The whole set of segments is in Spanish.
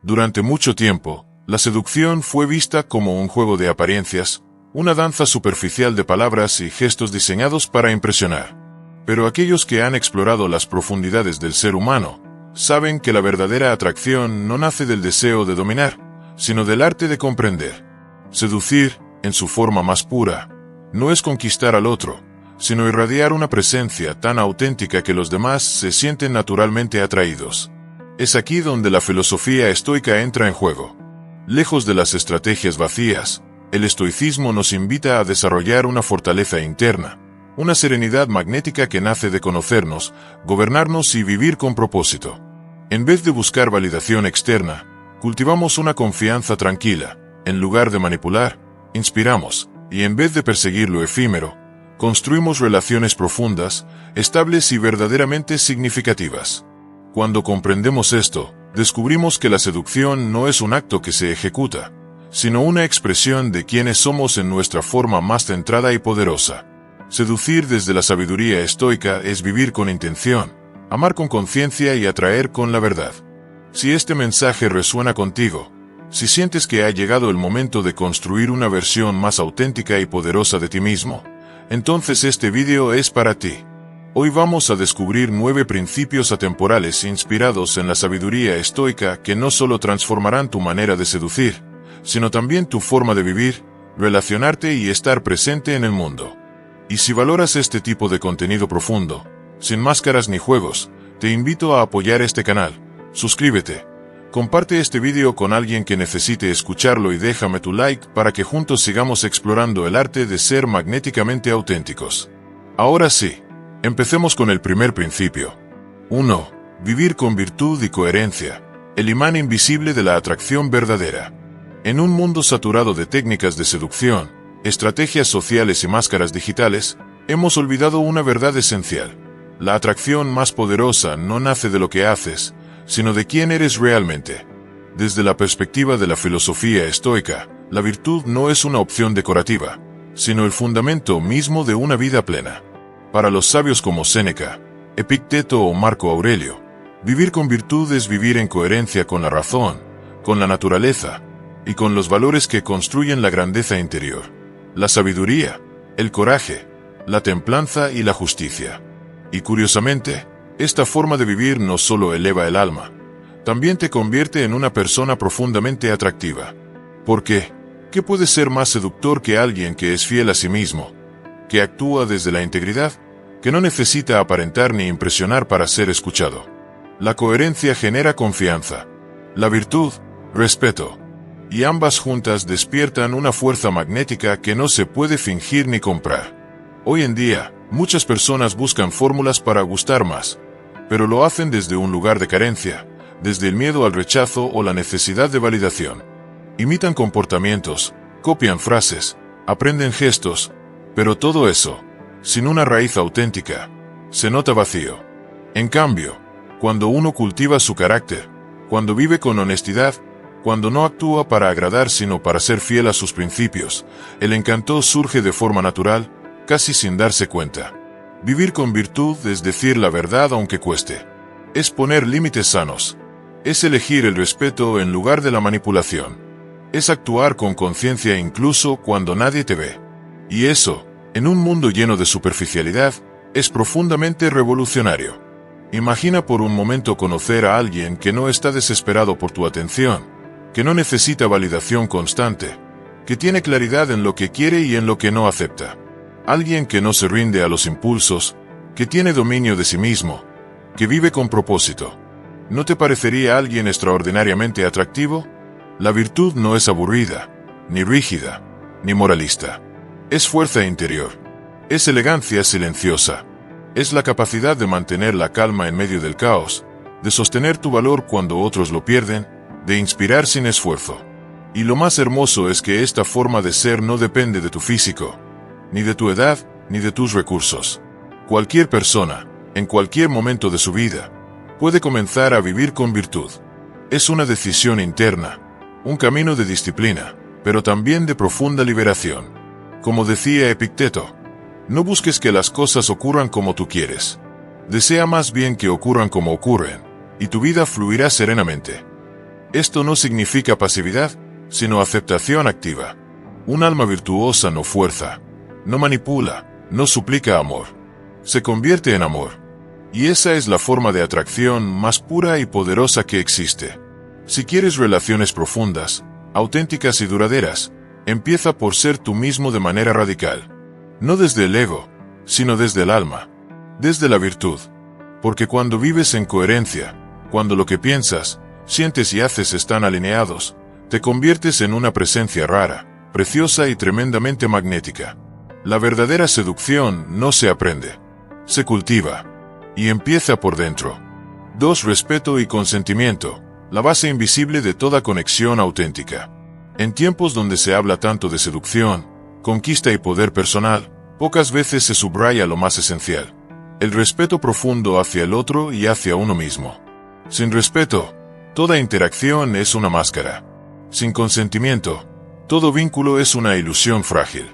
Durante mucho tiempo, la seducción fue vista como un juego de apariencias, una danza superficial de palabras y gestos diseñados para impresionar. Pero aquellos que han explorado las profundidades del ser humano, saben que la verdadera atracción no nace del deseo de dominar, sino del arte de comprender. Seducir, en su forma más pura, no es conquistar al otro, sino irradiar una presencia tan auténtica que los demás se sienten naturalmente atraídos. Es aquí donde la filosofía estoica entra en juego. Lejos de las estrategias vacías, el estoicismo nos invita a desarrollar una fortaleza interna, una serenidad magnética que nace de conocernos, gobernarnos y vivir con propósito. En vez de buscar validación externa, cultivamos una confianza tranquila. En lugar de manipular, inspiramos, y en vez de perseguir lo efímero, construimos relaciones profundas, estables y verdaderamente significativas. Cuando comprendemos esto, descubrimos que la seducción no es un acto que se ejecuta, sino una expresión de quienes somos en nuestra forma más centrada y poderosa. Seducir desde la sabiduría estoica es vivir con intención, amar con conciencia y atraer con la verdad. Si este mensaje resuena contigo, si sientes que ha llegado el momento de construir una versión más auténtica y poderosa de ti mismo, entonces este vídeo es para ti. Hoy vamos a descubrir 9 principios atemporales inspirados en la sabiduría estoica que no solo transformarán tu manera de seducir, sino también tu forma de vivir, relacionarte y estar presente en el mundo. Y si valoras este tipo de contenido profundo, sin máscaras ni juegos, te invito a apoyar este canal. Suscríbete, comparte este vídeo con alguien que necesite escucharlo y déjame tu like para que juntos sigamos explorando el arte de ser magnéticamente auténticos. Ahora sí, empecemos con el primer principio. 1. Vivir con virtud y coherencia, el imán invisible de la atracción verdadera. En un mundo saturado de técnicas de seducción, estrategias sociales y máscaras digitales, hemos olvidado una verdad esencial. La atracción más poderosa no nace de lo que haces, sino de quién eres realmente. Desde la perspectiva de la filosofía estoica, la virtud no es una opción decorativa, sino el fundamento mismo de una vida plena. Para los sabios como Séneca, Epicteto o Marco Aurelio, vivir con virtud es vivir en coherencia con la razón, con la naturaleza, y con los valores que construyen la grandeza interior, la sabiduría, el coraje, la templanza y la justicia. Y curiosamente, esta forma de vivir no solo eleva el alma, también te convierte en una persona profundamente atractiva. ¿Por qué? ¿Qué puede ser más seductor que alguien que es fiel a sí mismo, que actúa desde la integridad, que no necesita aparentar ni impresionar para ser escuchado? La coherencia genera confianza, la virtud, respeto, y ambas juntas despiertan una fuerza magnética que no se puede fingir ni comprar. Hoy en día, muchas personas buscan fórmulas para gustar más, pero lo hacen desde un lugar de carencia, desde el miedo al rechazo o la necesidad de validación. Imitan comportamientos, copian frases, aprenden gestos, pero todo eso, sin una raíz auténtica, se nota vacío. En cambio, cuando uno cultiva su carácter, cuando vive con honestidad, cuando no actúa para agradar sino para ser fiel a sus principios, el encanto surge de forma natural, casi sin darse cuenta. Vivir con virtud es decir la verdad aunque cueste. Es poner límites sanos. Es elegir el respeto en lugar de la manipulación. Es actuar con conciencia incluso cuando nadie te ve. Y eso, en un mundo lleno de superficialidad, es profundamente revolucionario. Imagina por un momento conocer a alguien que no está desesperado por tu atención, que no necesita validación constante, que tiene claridad en lo que quiere y en lo que no acepta. Alguien que no se rinde a los impulsos, que tiene dominio de sí mismo, que vive con propósito. ¿No te parecería alguien extraordinariamente atractivo? La virtud no es aburrida, ni rígida, ni moralista. Es fuerza interior. Es elegancia silenciosa. Es la capacidad de mantener la calma en medio del caos, de sostener tu valor cuando otros lo pierden, de inspirar sin esfuerzo. Y lo más hermoso es que esta forma de ser no depende de tu físico, ni de tu edad, ni de tus recursos. Cualquier persona, en cualquier momento de su vida, puede comenzar a vivir con virtud. Es una decisión interna, un camino de disciplina, pero también de profunda liberación. Como decía Epicteto, no busques que las cosas ocurran como tú quieres. Desea más bien que ocurran como ocurren, y tu vida fluirá serenamente. Esto no significa pasividad, sino aceptación activa. Un alma virtuosa no fuerza, no manipula, no suplica amor. Se convierte en amor. Y esa es la forma de atracción más pura y poderosa que existe. Si quieres relaciones profundas, auténticas y duraderas, empieza por ser tú mismo de manera radical. No desde el ego, sino desde el alma, desde la virtud. Porque cuando vives en coherencia, cuando lo que piensas, sientes y haces están alineados, te conviertes en una presencia rara, preciosa y tremendamente magnética. La verdadera seducción no se aprende, se cultiva, y empieza por dentro. 2. Respeto y consentimiento, la base invisible de toda conexión auténtica. En tiempos donde se habla tanto de seducción, conquista y poder personal, pocas veces se subraya lo más esencial: el respeto profundo hacia el otro y hacia uno mismo. Sin respeto, toda interacción es una máscara. Sin consentimiento, todo vínculo es una ilusión frágil.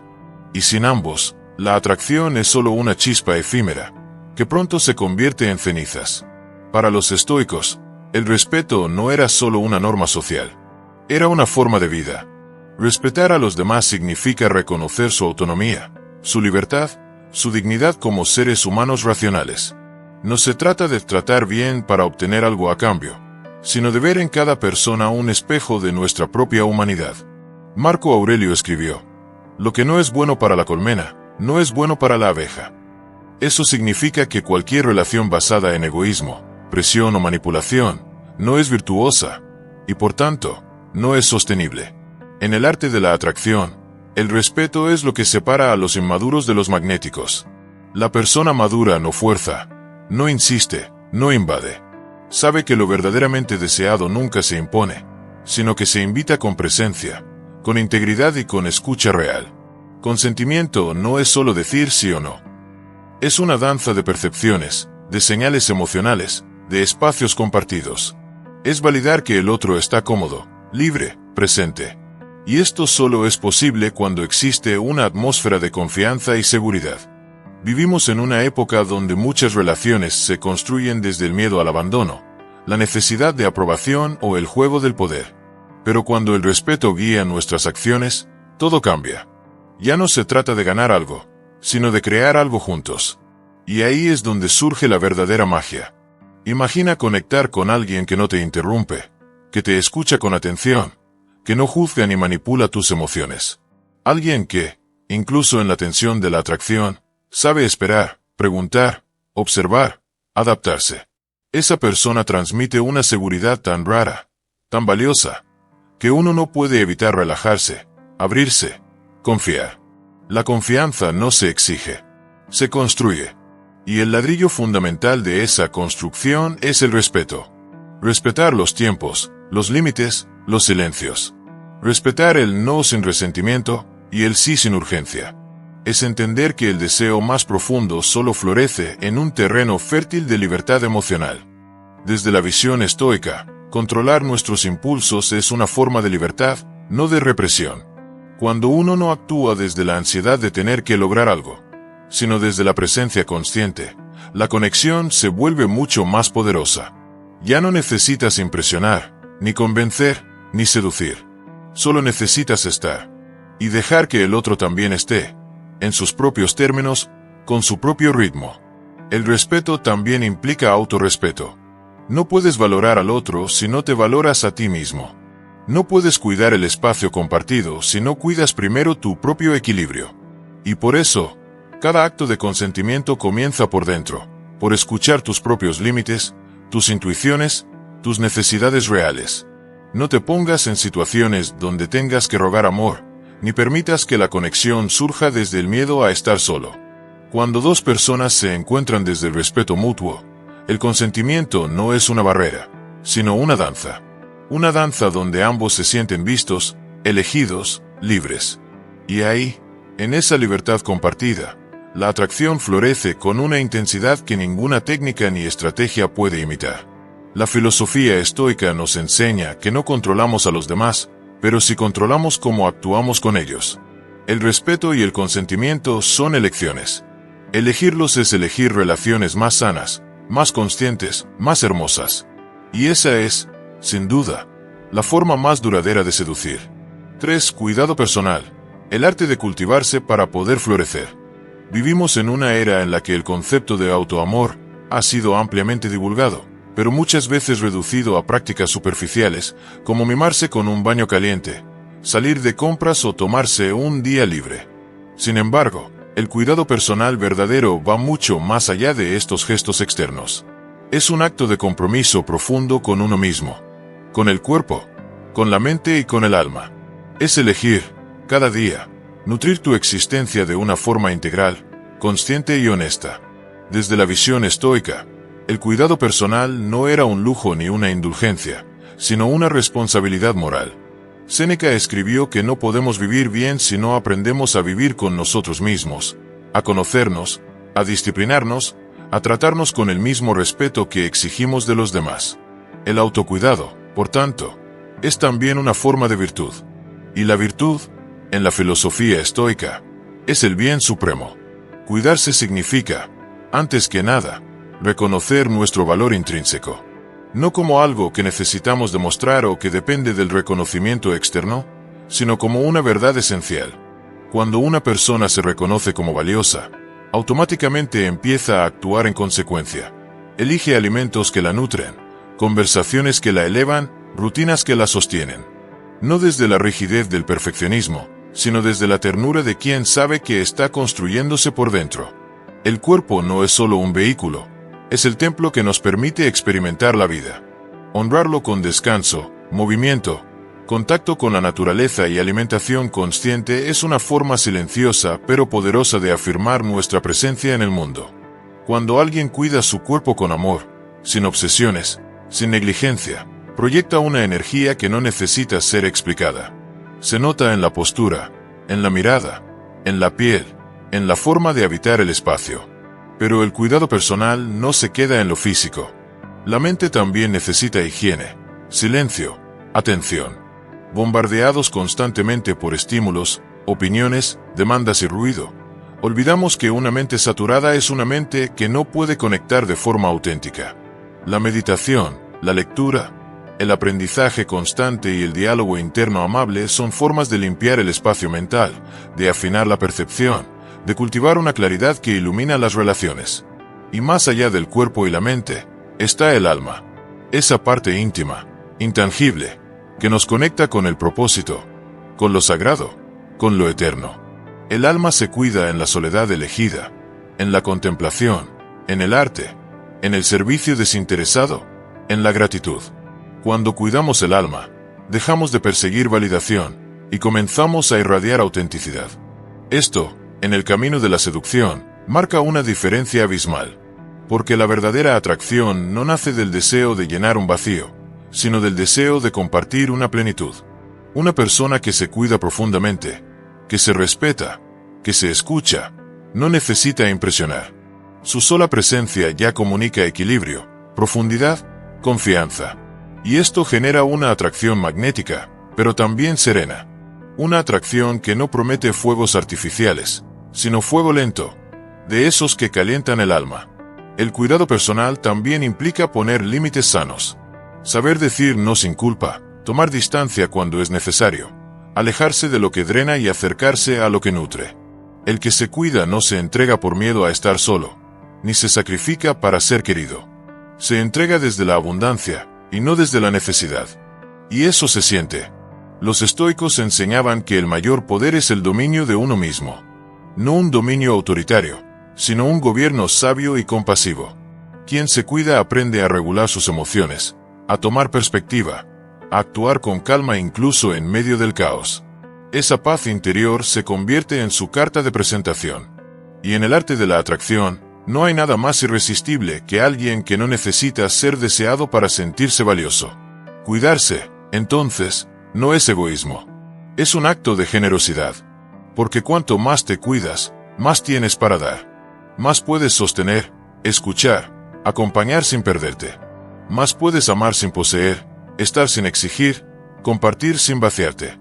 Y sin ambos, la atracción es solo una chispa efímera, que pronto se convierte en cenizas. Para los estoicos, el respeto no era solo una norma social, era una forma de vida. Respetar a los demás significa reconocer su autonomía, su libertad, su dignidad como seres humanos racionales. No se trata de tratar bien para obtener algo a cambio, sino de ver en cada persona un espejo de nuestra propia humanidad. Marco Aurelio escribió: lo que no es bueno para la colmena, no es bueno para la abeja. Eso significa que cualquier relación basada en egoísmo, presión o manipulación, no es virtuosa, y por tanto, no es sostenible. En el arte de la atracción, el respeto es lo que separa a los inmaduros de los magnéticos. La persona madura no fuerza, no insiste, no invade. Sabe que lo verdaderamente deseado nunca se impone, sino que se invita con presencia, con integridad y con escucha real. Consentimiento no es solo decir sí o no. Es una danza de percepciones, de señales emocionales, de espacios compartidos. Es validar que el otro está cómodo, libre, presente. Y esto solo es posible cuando existe una atmósfera de confianza y seguridad. Vivimos en una época donde muchas relaciones se construyen desde el miedo al abandono, la necesidad de aprobación o el juego del poder. Pero cuando el respeto guía nuestras acciones, todo cambia. Ya no se trata de ganar algo, sino de crear algo juntos. Y ahí es donde surge la verdadera magia. Imagina conectar con alguien que no te interrumpe, que te escucha con atención, que no juzga ni manipula tus emociones. Alguien que, incluso en la tensión de la atracción, sabe esperar, preguntar, observar, adaptarse. Esa persona transmite una seguridad tan rara, tan valiosa, que uno no puede evitar relajarse, abrirse, confiar. La confianza no se exige, se construye. Y el ladrillo fundamental de esa construcción es el respeto. Respetar los tiempos, los límites, los silencios. Respetar el no sin resentimiento y el sí sin urgencia. Es entender que el deseo más profundo solo florece en un terreno fértil de libertad emocional. Desde la visión estoica, controlar nuestros impulsos es una forma de libertad, no de represión. Cuando uno no actúa desde la ansiedad de tener que lograr algo, sino desde la presencia consciente, la conexión se vuelve mucho más poderosa. Ya no necesitas impresionar, ni convencer, ni seducir. Solo necesitas estar. Y dejar que el otro también esté, en sus propios términos, con su propio ritmo. El respeto también implica autorrespeto. No puedes valorar al otro si no te valoras a ti mismo. No puedes cuidar el espacio compartido si no cuidas primero tu propio equilibrio. Y por eso, cada acto de consentimiento comienza por dentro, por escuchar tus propios límites, tus intuiciones, tus necesidades reales. No te pongas en situaciones donde tengas que rogar amor, ni permitas que la conexión surja desde el miedo a estar solo. Cuando dos personas se encuentran desde el respeto mutuo, el consentimiento no es una barrera, sino una danza. Una danza donde ambos se sienten vistos, elegidos, libres. Y ahí, en esa libertad compartida, la atracción florece con una intensidad que ninguna técnica ni estrategia puede imitar. La filosofía estoica nos enseña que no controlamos a los demás, pero sí controlamos cómo actuamos con ellos. El respeto y el consentimiento son elecciones. Elegirlos es elegir relaciones más sanas, más conscientes, más hermosas. Y esa es, sin duda, la forma más duradera de seducir. 3. Cuidado personal, el arte de cultivarse para poder florecer. Vivimos en una era en la que el concepto de autoamor ha sido ampliamente divulgado, pero muchas veces reducido a prácticas superficiales, como mimarse con un baño caliente, salir de compras o tomarse un día libre. Sin embargo, el cuidado personal verdadero va mucho más allá de estos gestos externos. Es un acto de compromiso profundo con uno mismo, con el cuerpo, con la mente y con el alma. Es elegir, cada día, nutrir tu existencia de una forma integral, consciente y honesta. Desde la visión estoica, el cuidado personal no era un lujo ni una indulgencia, sino una responsabilidad moral. Séneca escribió que no podemos vivir bien si no aprendemos a vivir con nosotros mismos, a conocernos, a disciplinarnos, a tratarnos con el mismo respeto que exigimos de los demás. El autocuidado, por tanto, es también una forma de virtud. Y la virtud, en la filosofía estoica, es el bien supremo. Cuidarse significa, antes que nada, reconocer nuestro valor intrínseco. No como algo que necesitamos demostrar o que depende del reconocimiento externo, sino como una verdad esencial. Cuando una persona se reconoce como valiosa, automáticamente empieza a actuar en consecuencia. Elige alimentos que la nutren, conversaciones que la elevan, rutinas que la sostienen. No desde la rigidez del perfeccionismo, sino desde la ternura de quien sabe que está construyéndose por dentro. El cuerpo no es solo un vehículo, es el templo que nos permite experimentar la vida. Honrarlo con descanso, movimiento, contacto con la naturaleza y alimentación consciente es una forma silenciosa pero poderosa de afirmar nuestra presencia en el mundo. Cuando alguien cuida su cuerpo con amor, sin obsesiones, sin negligencia, proyecta una energía que no necesita ser explicada. Se nota en la postura, en la mirada, en la piel, en la forma de habitar el espacio. Pero el cuidado personal no se queda en lo físico. La mente también necesita higiene, silencio, atención. Bombardeados constantemente por estímulos, opiniones, demandas y ruido, olvidamos que una mente saturada es una mente que no puede conectar de forma auténtica. La meditación, la lectura, el aprendizaje constante y el diálogo interno amable son formas de limpiar el espacio mental, de afinar la percepción, de cultivar una claridad que ilumina las relaciones. Y más allá del cuerpo y la mente, está el alma. Esa parte íntima, intangible, que nos conecta con el propósito, con lo sagrado, con lo eterno. El alma se cuida en la soledad elegida, en la contemplación, en el arte, en el servicio desinteresado, en la gratitud. Cuando cuidamos el alma, dejamos de perseguir validación y comenzamos a irradiar autenticidad. Esto, en el camino de la seducción, marca una diferencia abismal, porque la verdadera atracción no nace del deseo de llenar un vacío, sino del deseo de compartir una plenitud. Una persona que se cuida profundamente, que se respeta, que se escucha, no necesita impresionar. Su sola presencia ya comunica equilibrio, profundidad, confianza. Y esto genera una atracción magnética, pero también serena. Una atracción que no promete fuegos artificiales, sino fuego lento, de esos que calientan el alma. El cuidado personal también implica poner límites sanos. Saber decir no sin culpa, tomar distancia cuando es necesario, alejarse de lo que drena y acercarse a lo que nutre. El que se cuida no se entrega por miedo a estar solo, ni se sacrifica para ser querido. Se entrega desde la abundancia, y no desde la necesidad. Y eso se siente. Los estoicos enseñaban que el mayor poder es el dominio de uno mismo. No un dominio autoritario, sino un gobierno sabio y compasivo. Quien se cuida aprende a regular sus emociones, a tomar perspectiva, a actuar con calma incluso en medio del caos. Esa paz interior se convierte en su carta de presentación. Y en el arte de la atracción, no hay nada más irresistible que alguien que no necesita ser deseado para sentirse valioso. Cuidarse, entonces, no es egoísmo. Es un acto de generosidad. Porque cuanto más te cuidas, más tienes para dar. Más puedes sostener, escuchar, acompañar sin perderte. Más puedes amar sin poseer, estar sin exigir, compartir sin vaciarte.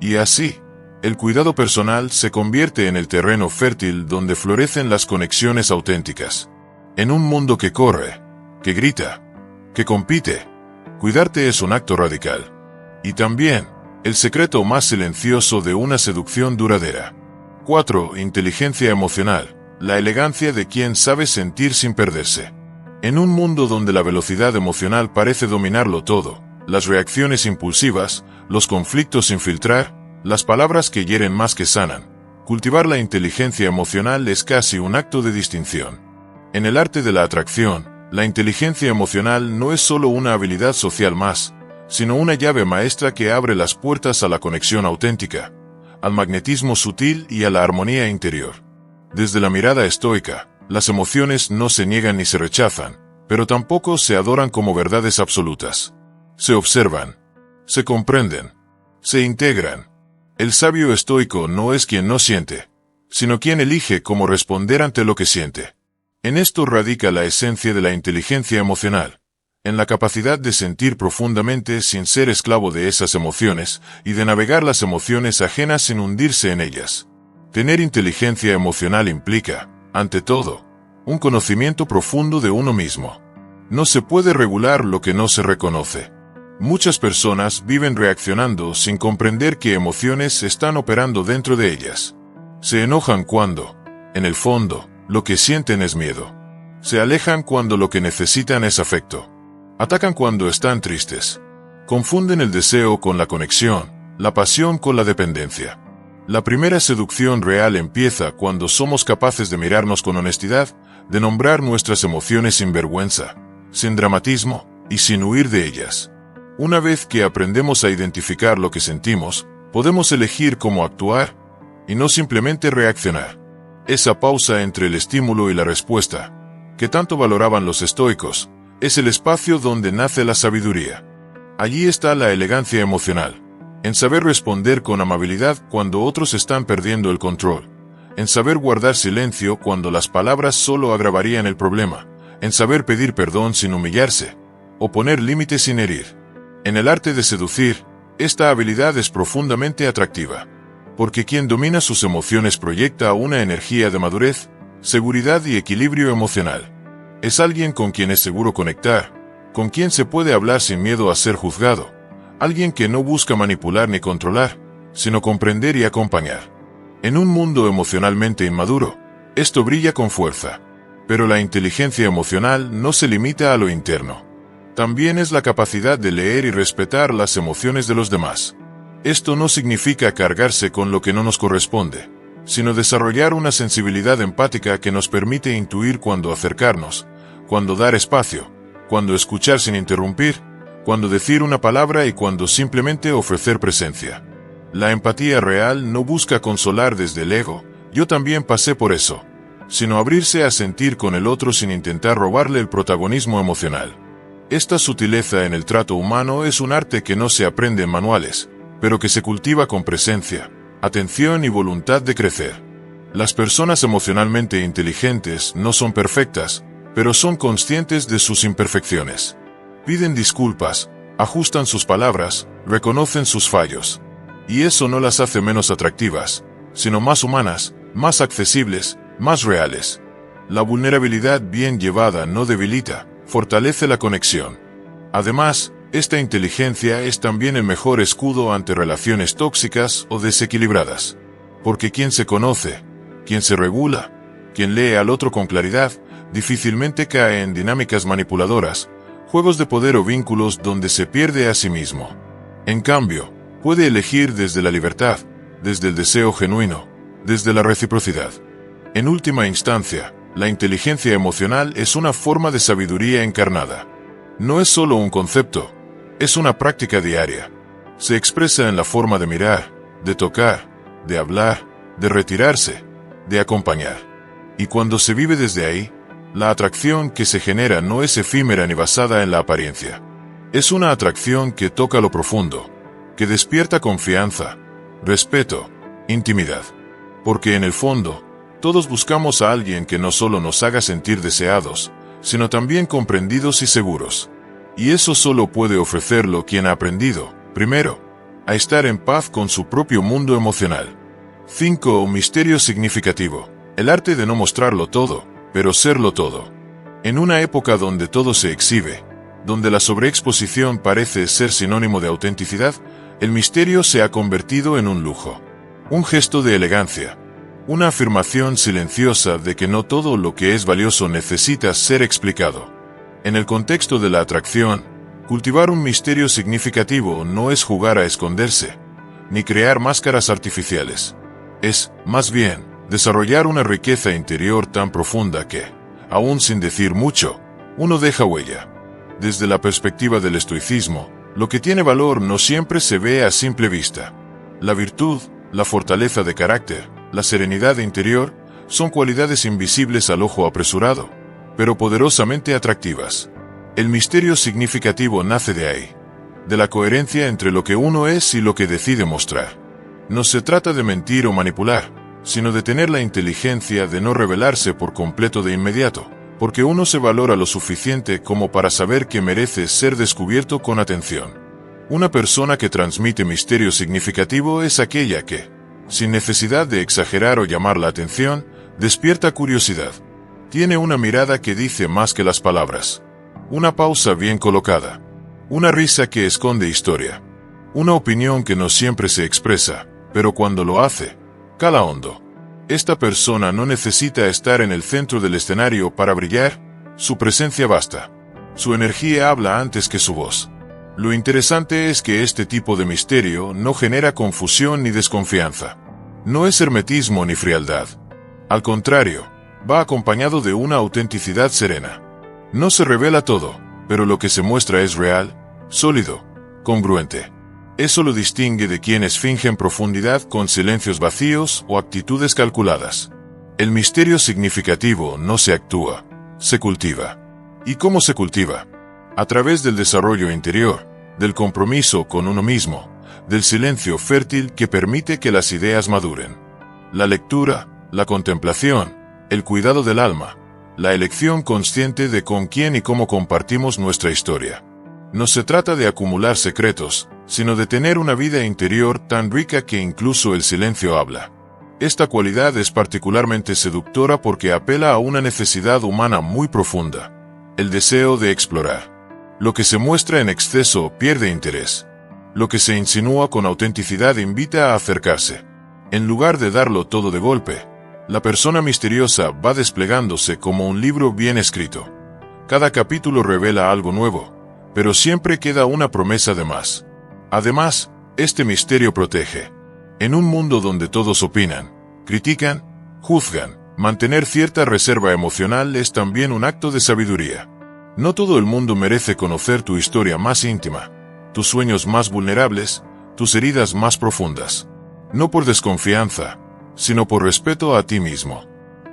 Y así, el cuidado personal se convierte en el terreno fértil donde florecen las conexiones auténticas. En un mundo que corre, que grita, que compite, cuidarte es un acto radical. Y también, el secreto más silencioso de una seducción duradera. 4. Inteligencia emocional. La elegancia de quien sabe sentir sin perderse. En un mundo donde la velocidad emocional parece dominarlo todo, las reacciones impulsivas, los conflictos sin filtrar, las palabras que hieren más que sanan, cultivar la inteligencia emocional es casi un acto de distinción. En el arte de la atracción, la inteligencia emocional no es solo una habilidad social más, sino una llave maestra que abre las puertas a la conexión auténtica, al magnetismo sutil y a la armonía interior. Desde la mirada estoica, las emociones no se niegan ni se rechazan, pero tampoco se adoran como verdades absolutas. Se observan, se comprenden, se integran. El sabio estoico no es quien no siente, sino quien elige cómo responder ante lo que siente. En esto radica la esencia de la inteligencia emocional, en la capacidad de sentir profundamente sin ser esclavo de esas emociones y de navegar las emociones ajenas sin hundirse en ellas. Tener inteligencia emocional implica, ante todo, un conocimiento profundo de uno mismo. No se puede regular lo que no se reconoce. Muchas personas viven reaccionando sin comprender qué emociones están operando dentro de ellas. Se enojan cuando, en el fondo, lo que sienten es miedo. Se alejan cuando lo que necesitan es afecto. Atacan cuando están tristes. Confunden el deseo con la conexión, la pasión con la dependencia. La primera seducción real empieza cuando somos capaces de mirarnos con honestidad, de nombrar nuestras emociones sin vergüenza, sin dramatismo y sin huir de ellas. Una vez que aprendemos a identificar lo que sentimos, podemos elegir cómo actuar y no simplemente reaccionar. Esa pausa entre el estímulo y la respuesta, que tanto valoraban los estoicos, es el espacio donde nace la sabiduría. Allí está la elegancia emocional, en saber responder con amabilidad cuando otros están perdiendo el control, en saber guardar silencio cuando las palabras solo agravarían el problema, en saber pedir perdón sin humillarse, o poner límites sin herir. En el arte de seducir, esta habilidad es profundamente atractiva, porque quien domina sus emociones proyecta una energía de madurez, seguridad y equilibrio emocional. Es alguien con quien es seguro conectar, con quien se puede hablar sin miedo a ser juzgado, alguien que no busca manipular ni controlar, sino comprender y acompañar. En un mundo emocionalmente inmaduro, esto brilla con fuerza, pero la inteligencia emocional no se limita a lo interno. También es la capacidad de leer y respetar las emociones de los demás. Esto no significa cargarse con lo que no nos corresponde, sino desarrollar una sensibilidad empática que nos permite intuir cuándo acercarnos, cuándo dar espacio, cuándo escuchar sin interrumpir, cuándo decir una palabra y cuándo simplemente ofrecer presencia. La empatía real no busca consolar desde el ego, yo también pasé por eso, sino abrirse a sentir con el otro sin intentar robarle el protagonismo emocional. Esta sutileza en el trato humano es un arte que no se aprende en manuales, pero que se cultiva con presencia, atención y voluntad de crecer. Las personas emocionalmente inteligentes no son perfectas, pero son conscientes de sus imperfecciones. Piden disculpas, ajustan sus palabras, reconocen sus fallos. Y eso no las hace menos atractivas, sino más humanas, más accesibles, más reales. La vulnerabilidad bien llevada no debilita, fortalece la conexión. Además, esta inteligencia es también el mejor escudo ante relaciones tóxicas o desequilibradas. Porque quien se conoce, quien se regula, quien lee al otro con claridad, difícilmente cae en dinámicas manipuladoras, juegos de poder o vínculos donde se pierde a sí mismo. En cambio, puede elegir desde la libertad, desde el deseo genuino, desde la reciprocidad. En última instancia, la inteligencia emocional es una forma de sabiduría encarnada. No es solo un concepto, es una práctica diaria. Se expresa en la forma de mirar, de tocar, de hablar, de retirarse, de acompañar. Y cuando se vive desde ahí, la atracción que se genera no es efímera ni basada en la apariencia. Es una atracción que toca lo profundo, que despierta confianza, respeto, intimidad. Porque en el fondo, todos buscamos a alguien que no solo nos haga sentir deseados, sino también comprendidos y seguros. Y eso solo puede ofrecerlo quien ha aprendido, primero, a estar en paz con su propio mundo emocional. 5. Misterio significativo. El arte de no mostrarlo todo, pero serlo todo. En una época donde todo se exhibe, donde la sobreexposición parece ser sinónimo de autenticidad, El misterio se ha convertido en un lujo, un gesto de elegancia, una afirmación silenciosa de que no todo lo que es valioso necesita ser explicado. En el contexto de la atracción, cultivar un misterio significativo no es jugar a esconderse, ni crear máscaras artificiales. Es, más bien, desarrollar una riqueza interior tan profunda que, aún sin decir mucho, uno deja huella. Desde la perspectiva del estoicismo, lo que tiene valor no siempre se ve a simple vista. La virtud, la fortaleza de carácter, la serenidad interior, son cualidades invisibles al ojo apresurado, pero poderosamente atractivas. El misterio significativo nace de ahí, de la coherencia entre lo que uno es y lo que decide mostrar. No se trata de mentir o manipular, sino de tener la inteligencia de no revelarse por completo de inmediato, porque uno se valora lo suficiente como para saber que merece ser descubierto con atención. Una persona que transmite misterio significativo es aquella que, sin necesidad de exagerar o llamar la atención, despierta curiosidad. Tiene una mirada que dice más que las palabras. Una pausa bien colocada. Una risa que esconde historia. Una opinión que no siempre se expresa, pero cuando lo hace, cala hondo. Esta persona no necesita estar en el centro del escenario para brillar, su presencia basta. Su energía habla antes que su voz. Lo interesante es que este tipo de misterio no genera confusión ni desconfianza. No es hermetismo ni frialdad. Al contrario, va acompañado de una autenticidad serena. No se revela todo, pero lo que se muestra es real, sólido, congruente. Eso lo distingue de quienes fingen profundidad con silencios vacíos o actitudes calculadas. El misterio significativo no se actúa, se cultiva. ¿Y cómo se cultiva? A través del desarrollo interior, del compromiso con uno mismo, del silencio fértil que permite que las ideas maduren. La lectura, la contemplación, el cuidado del alma, la elección consciente de con quién y cómo compartimos nuestra historia. No se trata de acumular secretos, sino de tener una vida interior tan rica que incluso el silencio habla. Esta cualidad es particularmente seductora porque apela a una necesidad humana muy profunda, el deseo de explorar. Lo que se muestra en exceso pierde interés. Lo que se insinúa con autenticidad invita a acercarse. En lugar de darlo todo de golpe, la persona misteriosa va desplegándose como un libro bien escrito. Cada capítulo revela algo nuevo, pero siempre queda una promesa de más. Además, este misterio protege. En un mundo donde todos opinan, critican, juzgan, mantener cierta reserva emocional es también un acto de sabiduría. No todo el mundo merece conocer tu historia más íntima, tus sueños más vulnerables, tus heridas más profundas. No por desconfianza, sino por respeto a ti mismo.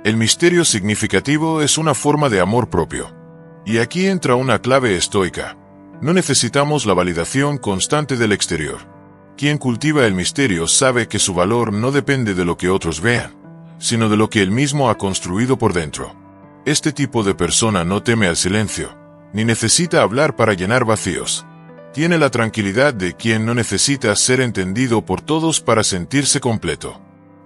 El misterio significativo es una forma de amor propio. Y aquí entra una clave estoica. No necesitamos la validación constante del exterior. Quien cultiva el misterio sabe que su valor no depende de lo que otros vean, sino de lo que él mismo ha construido por dentro. Este tipo de persona no teme al silencio, ni necesita hablar para llenar vacíos. Tiene la tranquilidad de quien no necesita ser entendido por todos para sentirse completo.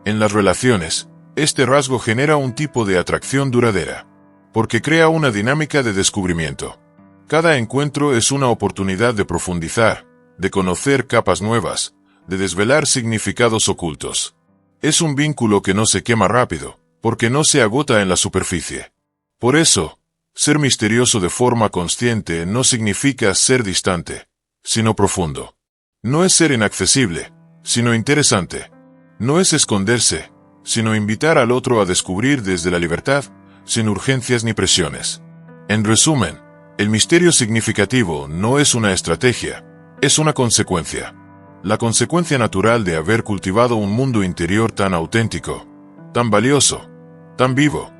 En las relaciones, este rasgo genera un tipo de atracción duradera, porque crea una dinámica de descubrimiento. Cada encuentro es una oportunidad de profundizar, de conocer capas nuevas, de desvelar significados ocultos. Es un vínculo que no se quema rápido, porque no se agota en la superficie. Por eso, ser misterioso de forma consciente no significa ser distante, sino profundo. No es ser inaccesible, sino interesante. No es esconderse, sino invitar al otro a descubrir desde la libertad, sin urgencias ni presiones. En resumen, el misterio significativo no es una estrategia, es una consecuencia. La consecuencia natural de haber cultivado un mundo interior tan auténtico, tan valioso, tan vivo,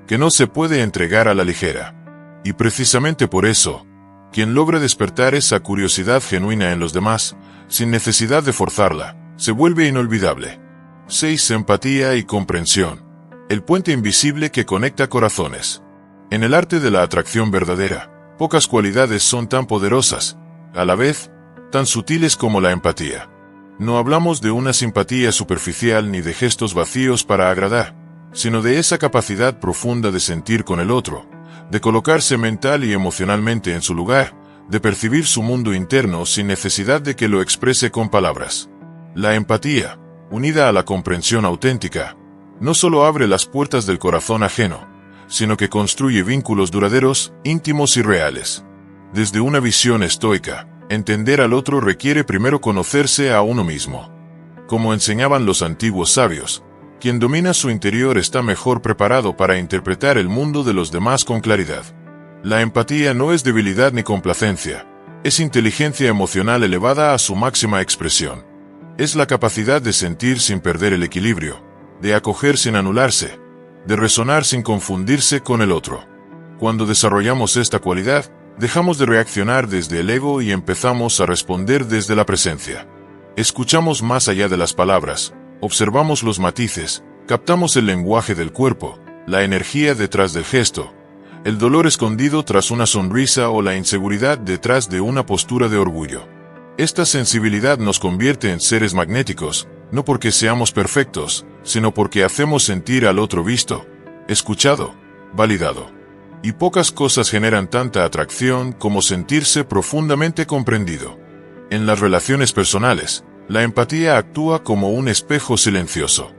que no se puede entregar a la ligera. Y precisamente por eso, quien logra despertar esa curiosidad genuina en los demás, sin necesidad de forzarla, se vuelve inolvidable. 6. Empatía y comprensión. El puente invisible que conecta corazones. En el arte de la atracción verdadera, pocas cualidades son tan poderosas, a la vez, tan sutiles como la empatía. No hablamos de una simpatía superficial ni de gestos vacíos para agradar, sino de esa capacidad profunda de sentir con el otro, de colocarse mental y emocionalmente en su lugar, de percibir su mundo interno sin necesidad de que lo exprese con palabras. La empatía, unida a la comprensión auténtica, no solo abre las puertas del corazón ajeno, sino que construye vínculos duraderos, íntimos y reales. Desde una visión estoica, entender al otro requiere primero conocerse a uno mismo. Como enseñaban los antiguos sabios, quien domina su interior está mejor preparado para interpretar el mundo de los demás con claridad. La empatía no es debilidad ni complacencia, es inteligencia emocional elevada a su máxima expresión. Es la capacidad de sentir sin perder el equilibrio, de acoger sin anularse, de resonar sin confundirse con el otro. Cuando desarrollamos esta cualidad, dejamos de reaccionar desde el ego y empezamos a responder desde la presencia. Escuchamos más allá de las palabras, observamos los matices, captamos el lenguaje del cuerpo, la energía detrás del gesto, el dolor escondido tras una sonrisa o la inseguridad detrás de una postura de orgullo. Esta sensibilidad nos convierte en seres magnéticos, no porque seamos perfectos, sino porque hacemos sentir al otro visto, escuchado, validado. Y pocas cosas generan tanta atracción como sentirse profundamente comprendido. En las relaciones personales, la empatía actúa como un espejo silencioso.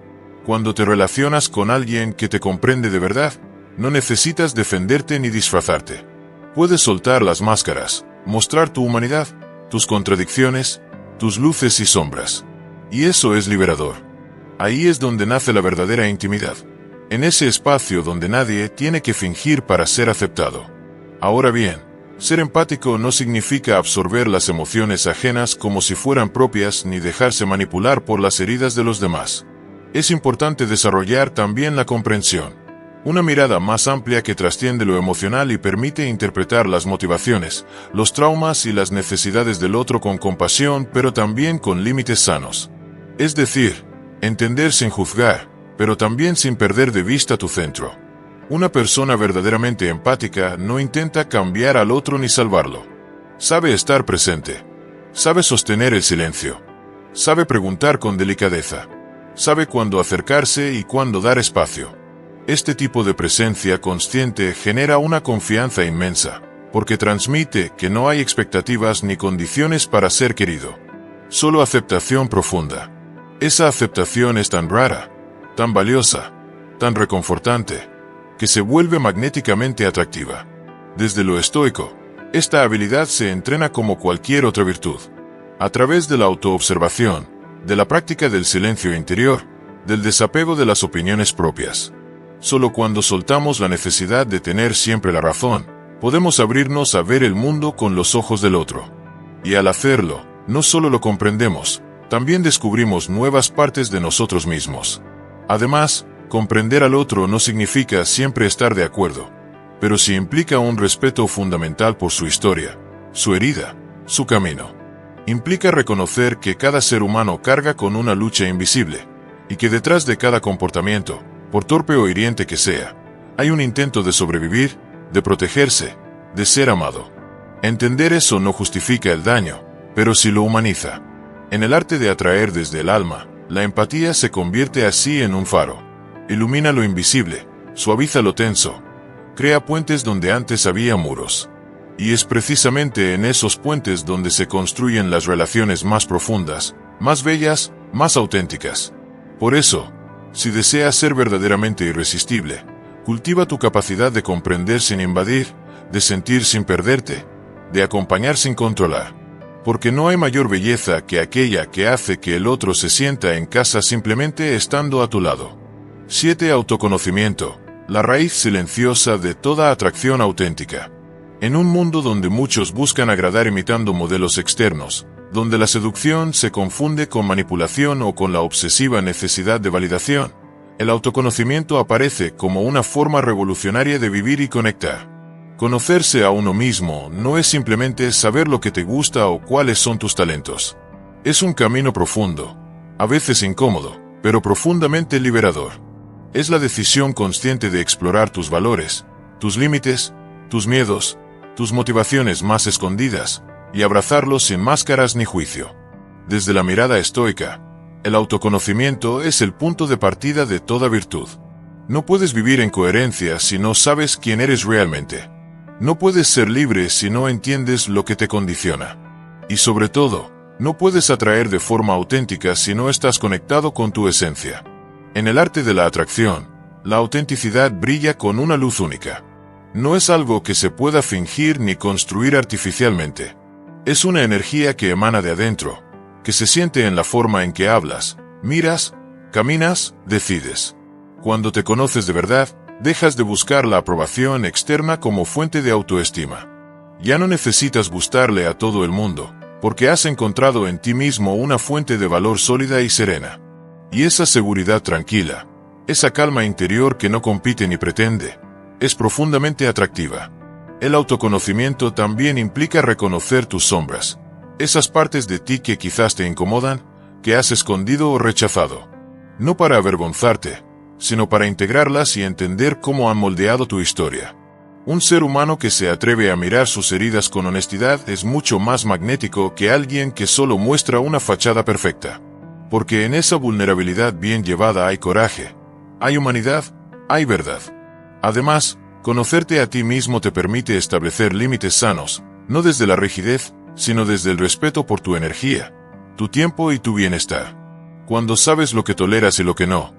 Cuando te relacionas con alguien que te comprende de verdad, no necesitas defenderte ni disfrazarte. Puedes soltar las máscaras, mostrar tu humanidad, tus contradicciones, tus luces y sombras. Y eso es liberador. Ahí es donde nace la verdadera intimidad. En ese espacio donde nadie tiene que fingir para ser aceptado. Ahora bien, ser empático no significa absorber las emociones ajenas como si fueran propias ni dejarse manipular por las heridas de los demás. Es importante desarrollar también la comprensión. Una mirada más amplia que trasciende lo emocional y permite interpretar las motivaciones, los traumas y las necesidades del otro con compasión, pero también con límites sanos. Es decir, entender sin juzgar, pero también sin perder de vista tu centro. Una persona verdaderamente empática no intenta cambiar al otro ni salvarlo. Sabe estar presente. Sabe sostener el silencio. Sabe preguntar con delicadeza. Sabe cuándo acercarse y cuándo dar espacio. Este tipo de presencia consciente genera una confianza inmensa, porque transmite que no hay expectativas ni condiciones para ser querido. Solo aceptación profunda. Esa aceptación es tan rara, tan valiosa, tan reconfortante, que se vuelve magnéticamente atractiva. Desde lo estoico, esta habilidad se entrena como cualquier otra virtud. A través de la autoobservación, de la práctica del silencio interior, del desapego de las opiniones propias. Solo cuando soltamos la necesidad de tener siempre la razón, podemos abrirnos a ver el mundo con los ojos del otro. Y al hacerlo, no solo lo comprendemos, también descubrimos nuevas partes de nosotros mismos. Además, comprender al otro no significa siempre estar de acuerdo, pero sí implica un respeto fundamental por su historia, su herida, su camino. Implica reconocer que cada ser humano carga con una lucha invisible, y que detrás de cada comportamiento, por torpe o hiriente que sea, hay un intento de sobrevivir, de protegerse, de ser amado. Entender eso no justifica el daño, pero sí lo humaniza. En el arte de atraer desde el alma, la empatía se convierte así en un faro. Ilumina lo invisible, suaviza lo tenso, crea puentes donde antes había muros. Y es precisamente en esos puentes donde se construyen las relaciones más profundas, más bellas, más auténticas. Por eso, si deseas ser verdaderamente irresistible, cultiva tu capacidad de comprender sin invadir, de sentir sin perderte, de acompañar sin controlar. Porque no hay mayor belleza que aquella que hace que el otro se sienta en casa simplemente estando a tu lado. 7. Autoconocimiento, la raíz silenciosa de toda atracción auténtica. En un mundo donde muchos buscan agradar imitando modelos externos, donde la seducción se confunde con manipulación o con la obsesiva necesidad de validación, el autoconocimiento aparece como una forma revolucionaria de vivir y conectar. Conocerse a uno mismo no es simplemente saber lo que te gusta o cuáles son tus talentos. Es un camino profundo, a veces incómodo, pero profundamente liberador. Es la decisión consciente de explorar tus valores, tus límites, tus miedos, tus motivaciones más escondidas, y abrazarlos sin máscaras ni juicio. Desde la mirada estoica, el autoconocimiento es el punto de partida de toda virtud. No puedes vivir en coherencia si no sabes quién eres realmente. No puedes ser libre si no entiendes lo que te condiciona. Y sobre todo, no puedes atraer de forma auténtica si no estás conectado con tu esencia. En el arte de la atracción, la autenticidad brilla con una luz única. No es algo que se pueda fingir ni construir artificialmente. Es una energía que emana de adentro, que se siente en la forma en que hablas, miras, caminas, decides. Cuando te conoces de verdad, dejas de buscar la aprobación externa como fuente de autoestima. Ya no necesitas gustarle a todo el mundo, porque has encontrado en ti mismo una fuente de valor sólida y serena. Y esa seguridad tranquila, esa calma interior que no compite ni pretende, es profundamente atractiva. El autoconocimiento también implica reconocer tus sombras, esas partes de ti que quizás te incomodan, que has escondido o rechazado. No para avergonzarte, sino para integrarlas y entender cómo han moldeado tu historia. Un ser humano que se atreve a mirar sus heridas con honestidad es mucho más magnético que alguien que solo muestra una fachada perfecta. Porque en esa vulnerabilidad bien llevada hay coraje, hay humanidad, hay verdad. Además, conocerte a ti mismo te permite establecer límites sanos, no desde la rigidez, sino desde el respeto por tu energía, tu tiempo y tu bienestar. Cuando sabes lo que toleras y lo que no,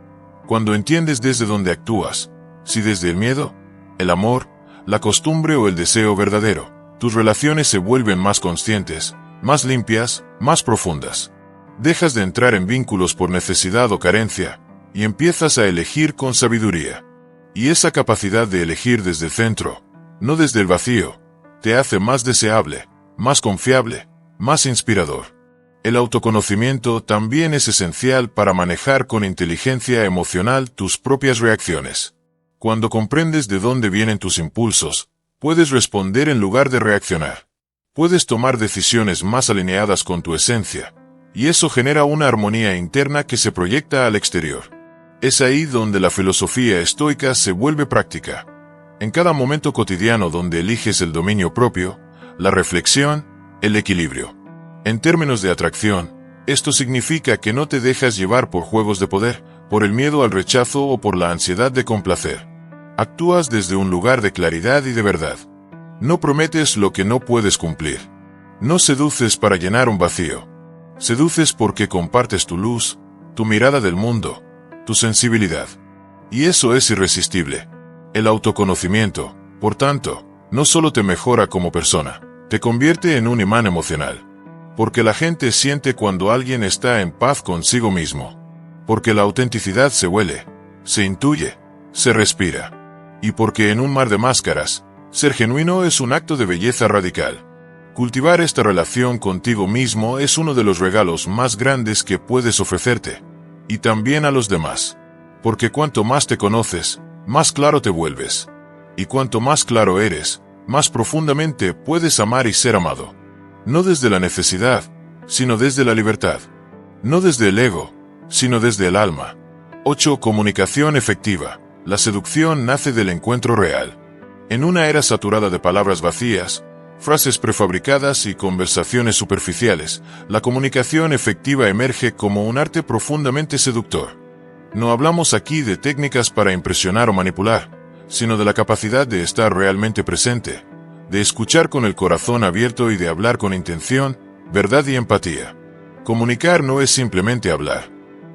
cuando entiendes desde dónde actúas, si desde el miedo, el amor, la costumbre o el deseo verdadero, tus relaciones se vuelven más conscientes, más limpias, más profundas. Dejas de entrar en vínculos por necesidad o carencia, y empiezas a elegir con sabiduría. Y esa capacidad de elegir desde el centro, no desde el vacío, te hace más deseable, más confiable, más inspirador. El autoconocimiento también es esencial para manejar con inteligencia emocional tus propias reacciones. Cuando comprendes de dónde vienen tus impulsos, puedes responder en lugar de reaccionar. Puedes tomar decisiones más alineadas con tu esencia, y eso genera una armonía interna que se proyecta al exterior. Es ahí donde la filosofía estoica se vuelve práctica. En cada momento cotidiano donde eliges el dominio propio, la reflexión, el equilibrio. En términos de atracción, esto significa que no te dejas llevar por juegos de poder, por el miedo al rechazo o por la ansiedad de complacer. Actúas desde un lugar de claridad y de verdad. No prometes lo que no puedes cumplir. No seduces para llenar un vacío. Seduces porque compartes tu luz, tu mirada del mundo, tu sensibilidad. Y eso es irresistible. El autoconocimiento, por tanto, no solo te mejora como persona, te convierte en un imán emocional. Porque la gente siente cuando alguien está en paz consigo mismo. Porque la autenticidad se huele, se intuye, se respira. Y porque en un mar de máscaras, ser genuino es un acto de belleza radical. Cultivar esta relación contigo mismo es uno de los regalos más grandes que puedes ofrecerte. Y también a los demás. Porque cuanto más te conoces, más claro te vuelves. Y cuanto más claro eres, más profundamente puedes amar y ser amado. No desde la necesidad, sino desde la libertad. No desde el ego, sino desde el alma. 8. Comunicación efectiva. La seducción nace del encuentro real. En una era saturada de palabras vacías, frases prefabricadas y conversaciones superficiales, la comunicación efectiva emerge como un arte profundamente seductor. No hablamos aquí de técnicas para impresionar o manipular, sino de la capacidad de estar realmente presente, de escuchar con el corazón abierto y de hablar con intención, verdad y empatía. Comunicar no es simplemente hablar.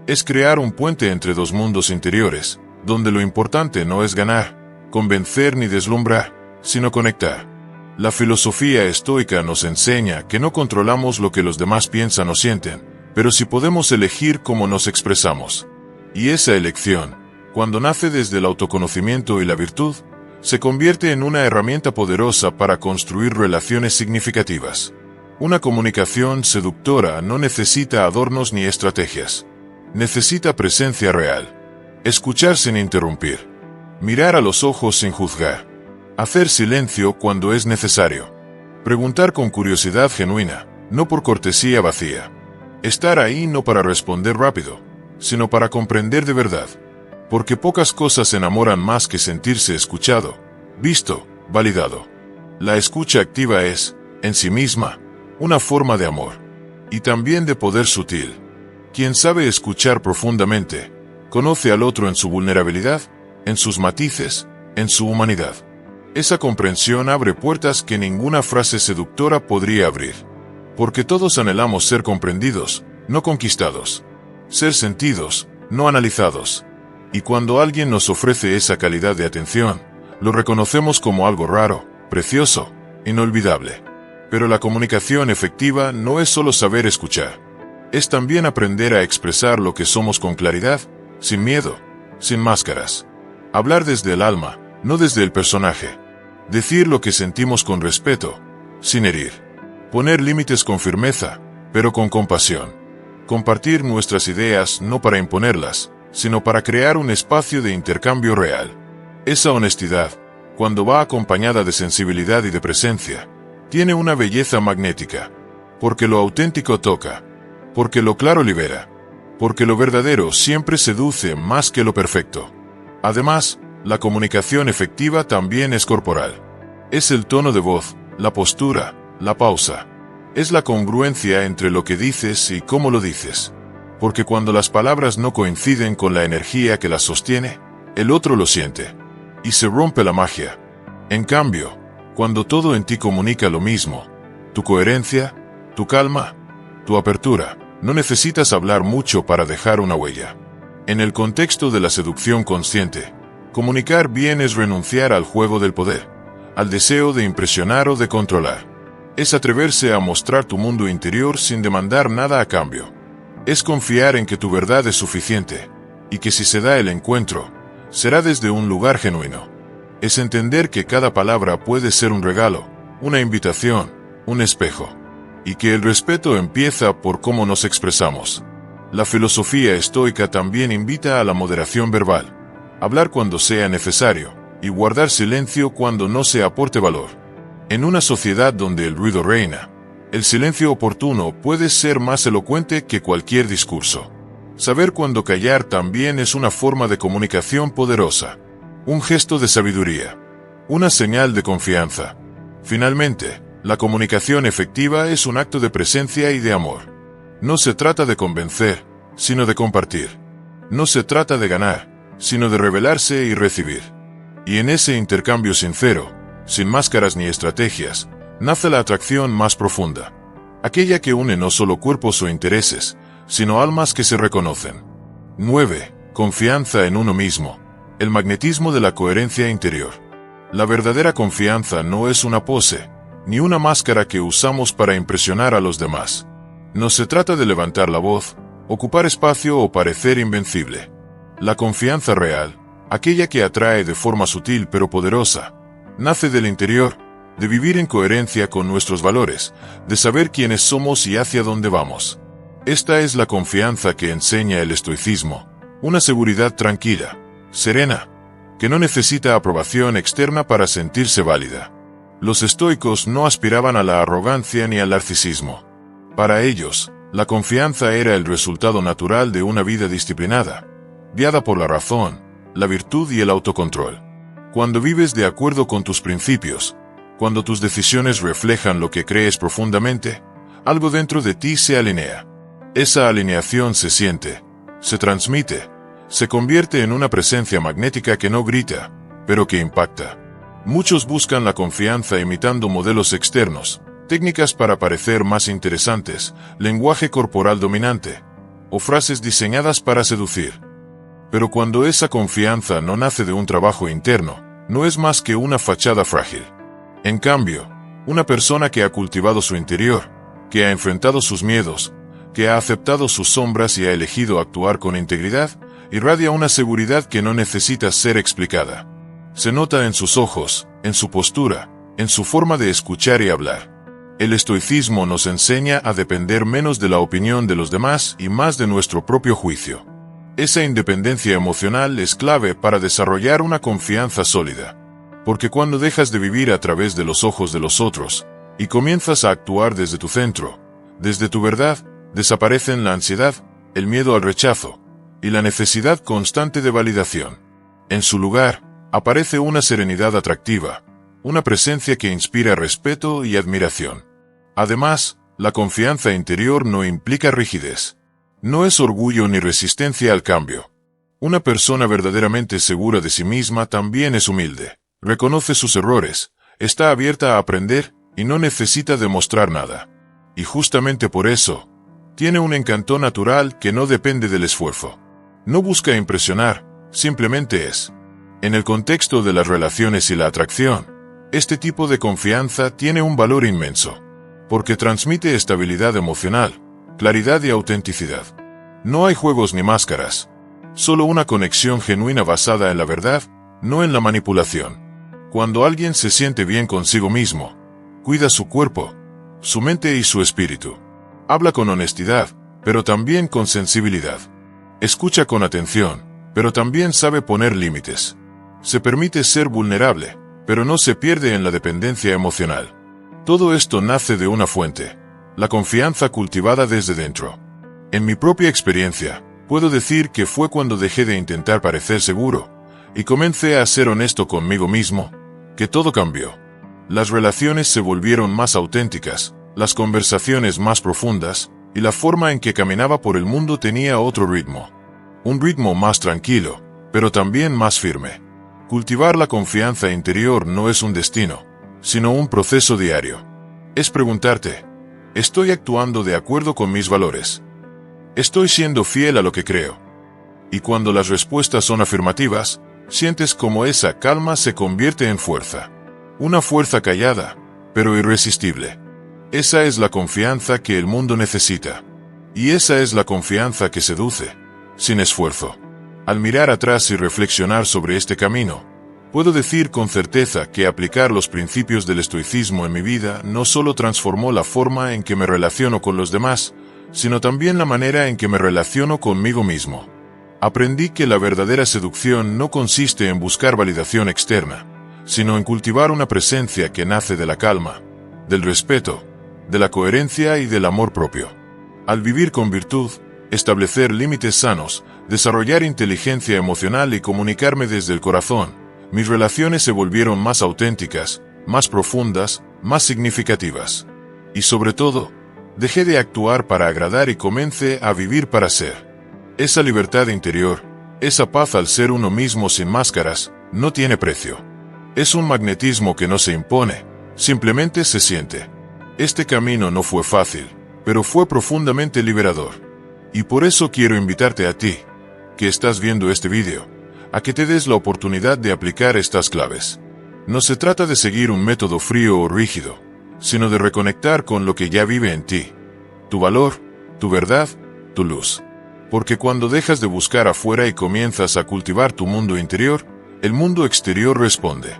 Es crear un puente entre dos mundos interiores, donde lo importante no es ganar, convencer ni deslumbrar, sino conectar. La filosofía estoica nos enseña que no controlamos lo que los demás piensan o sienten, pero sí podemos elegir cómo nos expresamos. Y esa elección, cuando nace desde el autoconocimiento y la virtud, se convierte en una herramienta poderosa para construir relaciones significativas. Una comunicación seductora no necesita adornos ni estrategias. Necesita presencia real. Escuchar sin interrumpir. Mirar a los ojos sin juzgar. Hacer silencio cuando es necesario. Preguntar con curiosidad genuina, no por cortesía vacía. Estar ahí no para responder rápido, sino para comprender de verdad. Porque pocas cosas enamoran más que sentirse escuchado, visto, validado. La escucha activa es, en sí misma, una forma de amor. Y también de poder sutil. Quien sabe escuchar profundamente, conoce al otro en su vulnerabilidad, en sus matices, en su humanidad. Esa comprensión abre puertas que ninguna frase seductora podría abrir. Porque todos anhelamos ser comprendidos, no conquistados. Ser sentidos, no analizados. Y cuando alguien nos ofrece esa calidad de atención, lo reconocemos como algo raro, precioso, inolvidable. Pero la comunicación efectiva no es solo saber escuchar. Es también aprender a expresar lo que somos con claridad, sin miedo, sin máscaras. Hablar desde el alma, no desde el personaje. Decir lo que sentimos con respeto, sin herir. Poner límites con firmeza, pero con compasión. Compartir nuestras ideas no para imponerlas, sino para crear un espacio de intercambio real. Esa honestidad, cuando va acompañada de sensibilidad y de presencia, tiene una belleza magnética. Porque lo auténtico toca. Porque lo claro libera. Porque lo verdadero siempre seduce más que lo perfecto. Además, la comunicación efectiva también es corporal. Es el tono de voz, la postura, la pausa. Es la congruencia entre lo que dices y cómo lo dices. Porque cuando las palabras no coinciden con la energía que las sostiene, el otro lo siente. Y se rompe la magia. En cambio, cuando todo en ti comunica lo mismo, tu coherencia, tu calma, tu apertura, no necesitas hablar mucho para dejar una huella. En el contexto de la seducción consciente, comunicar bien es renunciar al juego del poder, al deseo de impresionar o de controlar. Es atreverse a mostrar tu mundo interior sin demandar nada a cambio. Es confiar en que tu verdad es suficiente, y que si se da el encuentro, será desde un lugar genuino. Es entender que cada palabra puede ser un regalo, una invitación, un espejo, y que el respeto empieza por cómo nos expresamos. La filosofía estoica también invita a la moderación verbal, hablar cuando sea necesario, y guardar silencio cuando no se aporte valor. En una sociedad donde el ruido reina, el silencio oportuno puede ser más elocuente que cualquier discurso. Saber cuándo callar también es una forma de comunicación poderosa, un gesto de sabiduría, una señal de confianza. Finalmente, la comunicación efectiva es un acto de presencia y de amor. No se trata de convencer, sino de compartir. No se trata de ganar, sino de revelarse y recibir. Y en ese intercambio sincero, sin máscaras ni estrategias, nace la atracción más profunda. Aquella que une no solo cuerpos o intereses, sino almas que se reconocen. 9. Confianza en uno mismo. El magnetismo de la coherencia interior. La verdadera confianza no es una pose, ni una máscara que usamos para impresionar a los demás. No se trata de levantar la voz, ocupar espacio o parecer invencible. La confianza real, aquella que atrae de forma sutil pero poderosa, nace del interior, de vivir en coherencia con nuestros valores, de saber quiénes somos y hacia dónde vamos. Esta es la confianza que enseña el estoicismo, una seguridad tranquila, serena, que no necesita aprobación externa para sentirse válida. Los estoicos no aspiraban a la arrogancia ni al narcisismo. Para ellos, la confianza era el resultado natural de una vida disciplinada, guiada por la razón, la virtud y el autocontrol. Cuando vives de acuerdo con tus principios, cuando tus decisiones reflejan lo que crees profundamente, algo dentro de ti se alinea. Esa alineación se siente, se transmite, se convierte en una presencia magnética que no grita, pero que impacta. Muchos buscan la confianza imitando modelos externos, técnicas para parecer más interesantes, lenguaje corporal dominante, o frases diseñadas para seducir. Pero cuando esa confianza no nace de un trabajo interno, no es más que una fachada frágil. En cambio, una persona que ha cultivado su interior, que ha enfrentado sus miedos, que ha aceptado sus sombras y ha elegido actuar con integridad, irradia una seguridad que no necesita ser explicada. Se nota en sus ojos, en su postura, en su forma de escuchar y hablar. El estoicismo nos enseña a depender menos de la opinión de los demás y más de nuestro propio juicio. Esa independencia emocional es clave para desarrollar una confianza sólida. Porque cuando dejas de vivir a través de los ojos de los otros, y comienzas a actuar desde tu centro, desde tu verdad, desaparecen la ansiedad, el miedo al rechazo, y la necesidad constante de validación. En su lugar, aparece una serenidad atractiva, una presencia que inspira respeto y admiración. Además, la confianza interior no implica rigidez. No es orgullo ni resistencia al cambio. Una persona verdaderamente segura de sí misma también es humilde. reconoce sus errores, está abierta a aprender y no necesita demostrar nada. Y justamente por eso, tiene un encanto natural que no depende del esfuerzo. No busca impresionar, simplemente es. En el contexto de las relaciones y la atracción, este tipo de confianza tiene un valor inmenso, porque transmite estabilidad emocional, claridad y autenticidad. No hay juegos ni máscaras, solo una conexión genuina basada en la verdad, no en la manipulación. Cuando alguien se siente bien consigo mismo, cuida su cuerpo, su mente y su espíritu. Habla con honestidad, pero también con sensibilidad. Escucha con atención, pero también sabe poner límites. Se permite ser vulnerable, pero no se pierde en la dependencia emocional. Todo esto nace de una fuente, la confianza cultivada desde dentro. En mi propia experiencia, puedo decir que fue cuando dejé de intentar parecer seguro, y comencé a ser honesto conmigo mismo, que todo cambió. Las relaciones se volvieron más auténticas, las conversaciones más profundas, y la forma en que caminaba por el mundo tenía otro ritmo. Un ritmo más tranquilo, pero también más firme. Cultivar la confianza interior no es un destino, sino un proceso diario. Es preguntarte, ¿estoy actuando de acuerdo con mis valores? ¿Estoy siendo fiel a lo que creo? Y cuando las respuestas son afirmativas, sientes como esa calma se convierte en fuerza. Una fuerza callada, pero irresistible. Esa es la confianza que el mundo necesita. Y esa es la confianza que seduce, sin esfuerzo. Al mirar atrás y reflexionar sobre este camino, puedo decir con certeza que aplicar los principios del estoicismo en mi vida no solo transformó la forma en que me relaciono con los demás, sino también la manera en que me relaciono conmigo mismo. Aprendí que la verdadera seducción no consiste en buscar validación externa, sino en cultivar una presencia que nace de la calma, del respeto, de la coherencia y del amor propio. Al vivir con virtud, establecer límites sanos, desarrollar inteligencia emocional y comunicarme desde el corazón, mis relaciones se volvieron más auténticas, más profundas, más significativas. Y sobre todo, dejé de actuar para agradar y comencé a vivir para ser. Esa libertad interior, esa paz al ser uno mismo sin máscaras, no tiene precio. Es un magnetismo que no se impone, simplemente se siente. Este camino no fue fácil, pero fue profundamente liberador. Y por eso quiero invitarte a ti, que estás viendo este vídeo, a que te des la oportunidad de aplicar estas claves. No se trata de seguir un método frío o rígido, sino de reconectar con lo que ya vive en ti. Tu valor, tu verdad, tu luz. Porque cuando dejas de buscar afuera y comienzas a cultivar tu mundo interior, el mundo exterior responde.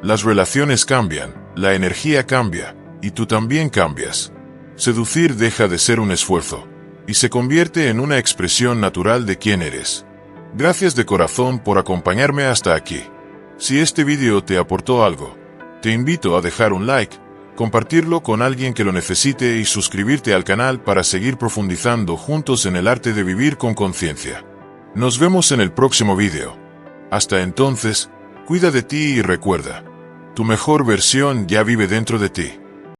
Las relaciones cambian, la energía cambia, y tú también cambias. Seducir deja de ser un esfuerzo, y se convierte en una expresión natural de quién eres. Gracias de corazón por acompañarme hasta aquí. Si este vídeo te aportó algo, te invito a dejar un like, compartirlo con alguien que lo necesite y suscribirte al canal para seguir profundizando juntos en el arte de vivir con conciencia. Nos vemos en el próximo vídeo. Hasta entonces, cuida de ti y recuerda, tu mejor versión ya vive dentro de ti.